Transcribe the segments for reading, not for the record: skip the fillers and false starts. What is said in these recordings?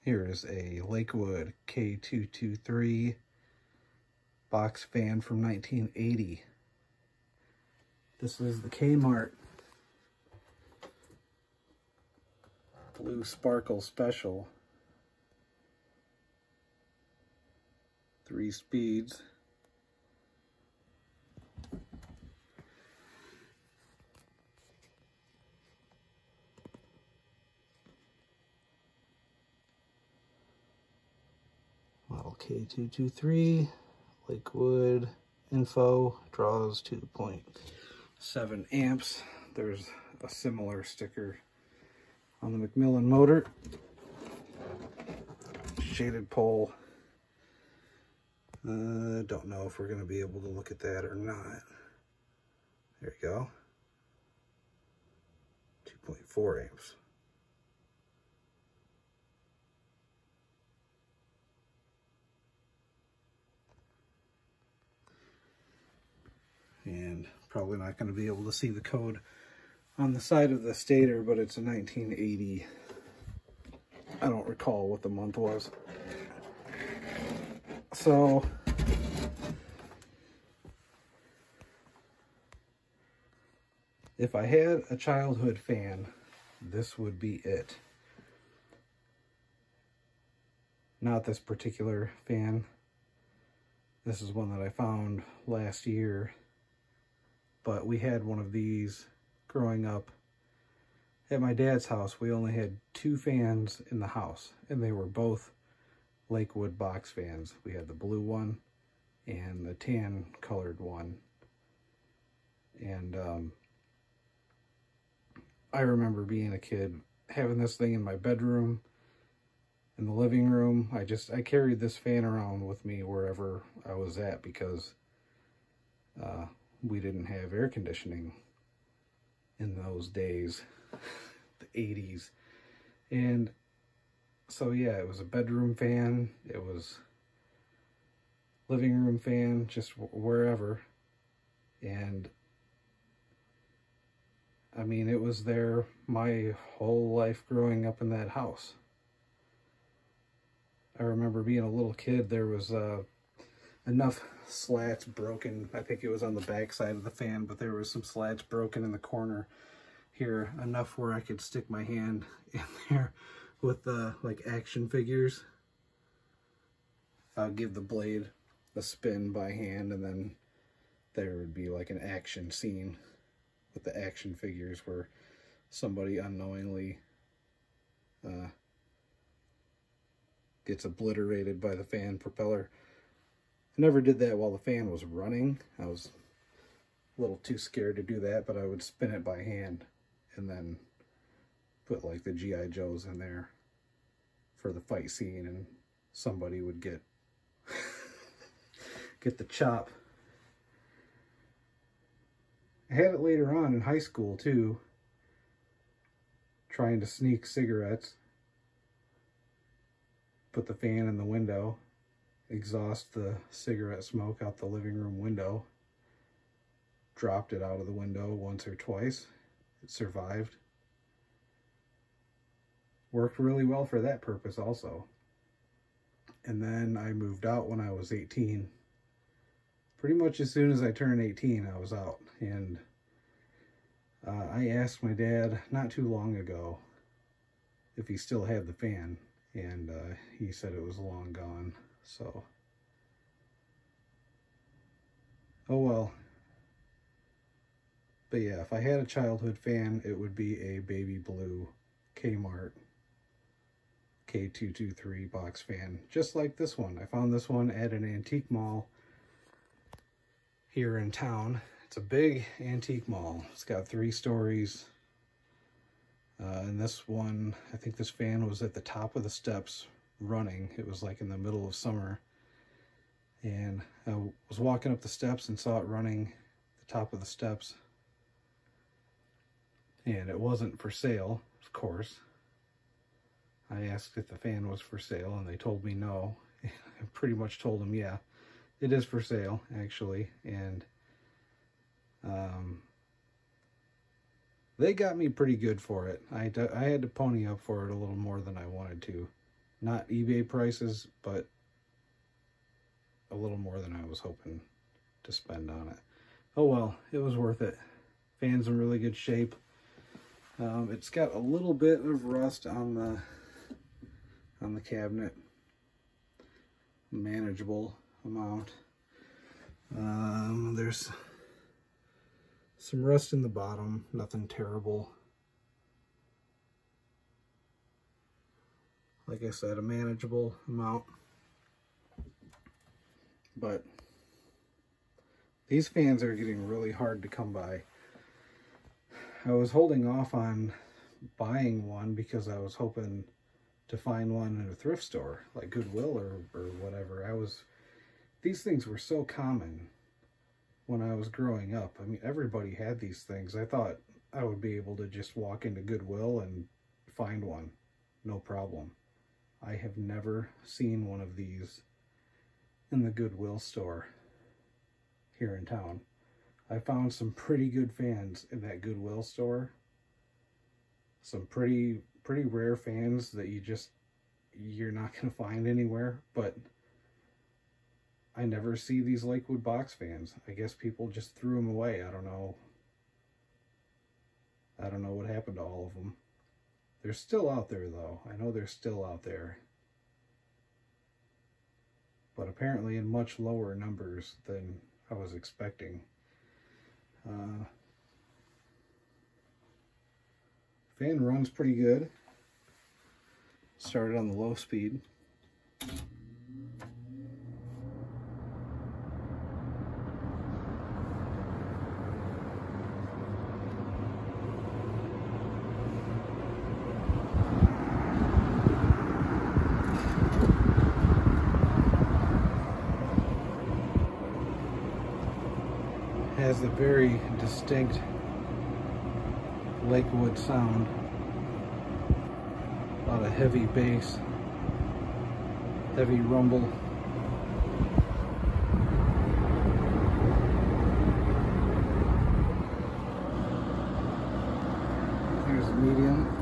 Here is a Lakewood K-223 box fan from 1980. This is the K-Mart Blue Sparkle Special. 3 speeds. Model K-223, Lakewood info, draws 2.7 amps. There's a similar sticker on the Macmillan motor. Shaded pole. Don't know if we're going to be able to look at that or not. There you go. 2.4 amps. And probably not going to be able to see the code on the side of the stator, but it's a 1980. I don't recall what the month was. So if I had a childhood fan, this would be it. Not this particular fan. This is one that I found last year. But we had one of these growing up. At my dad's house, we only had 2 fans in the house, and they were both Lakewood box fans. We had the blue one and the tan colored one. And I remember being a kid, having this thing in my bedroom, in the living room. I carried this fan around with me wherever I was at because we didn't have air conditioning in those days, the 80s. And so yeah, it was a bedroom fan, it was living room fan, just wherever. And I mean, it was there my whole life growing up in that house. I remember being a little kid, there was enough slats broken. I think it was on the back side of the fan, but there was some slats broken in the corner here, enough where I could stick my hand in there with like action figures. I'd give the blade a spin by hand, and then there would be like an action scene with the action figures where somebody unknowingly gets obliterated by the fan propeller. I never did that while the fan was running. I was a little too scared to do that, but I would spin it by hand and then put like the G.I. Joes in there for the fight scene, and somebody would get get the chop. I had it later on in high school too, trying to sneak cigarettes. Put the fan in the window, exhaust the cigarette smoke out the living room window, dropped it out of the window once or twice. It survived. Worked really well for that purpose also. And then I moved out when I was 18. Pretty much as soon as I turned 18, I was out. And I asked my dad not too long ago if he still had the fan, and he said it was long gone. So, oh well. But yeah, if I had a childhood fan, it would be a baby blue K-Mart K-223 box fan, just like this one. I found this one at an antique mall here in town. It's a big antique mall. It's got 3 stories. And this one, I think this fan was at the top of the steps running. It was like in the middle of summer. And I was walking up the steps and saw it running at the top of the steps. And it wasn't for sale, of course. I asked if the fan was for sale, and they told me no. I pretty much told them, yeah, it is for sale, actually. And they got me pretty good for it. I had to pony up for it a little more than I wanted to. Not eBay prices, but a little more than I was hoping to spend on it. Oh well, it was worth it. Fan's in really good shape. It's got a little bit of rust on the cabinet. Manageable amount. There's some rust in the bottom, nothing terrible. Like I said, a manageable amount. But these fans are getting really hard to come by. I was holding off on buying one because I was hoping to find one in a thrift store, like Goodwill or whatever. These things were so common when I was growing up. I mean, everybody had these things. I thought I would be able to just walk into Goodwill and find one, no problem. I have never seen one of these in the Goodwill store here in town. I found some pretty good fans in that Goodwill store. Some pretty rare fans that you're not going to find anywhere, but I never see these Lakewood box fans. I guess people just threw them away. I don't know what happened to all of them. They're still out there though. I know they're still out there. But apparently in much lower numbers than I was expecting. Fan runs pretty good. Started on the low speed. Has a very distinct Lakewood sound. A lot of heavy bass, heavy rumble. Here's the medium.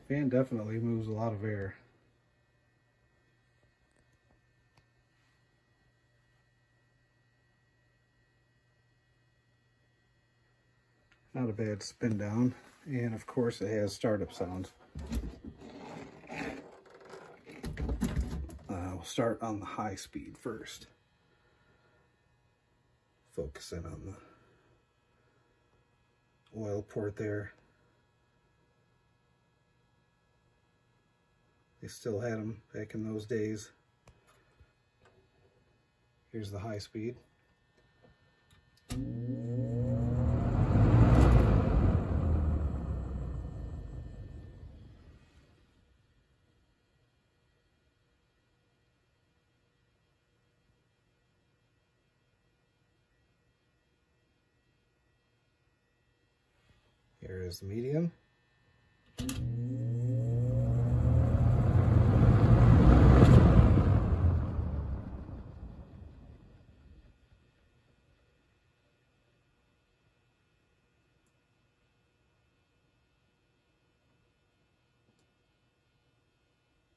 Fan definitely moves a lot of air. Not a bad spin down, and of course it has startup sounds. We'll start on the high speed first. Focus in on the oil port there. They still had them back in those days. Here's the high speed. Here is the medium.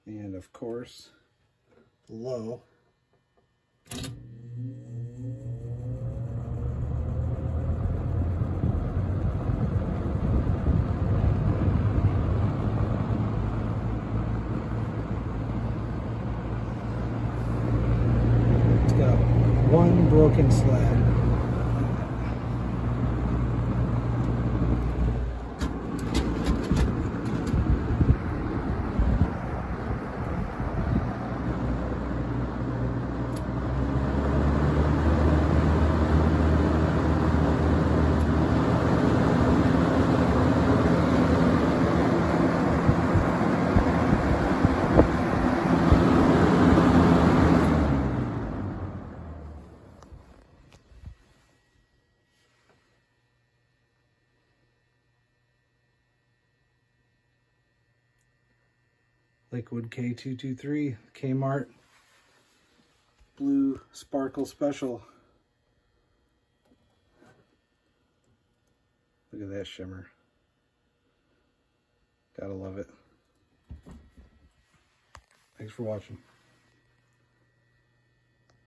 And of course, low. It's got one broken slab. Lakewood K-223, K-Mart, blue sparkle special. Look at that shimmer. Gotta love it. Thanks for watching.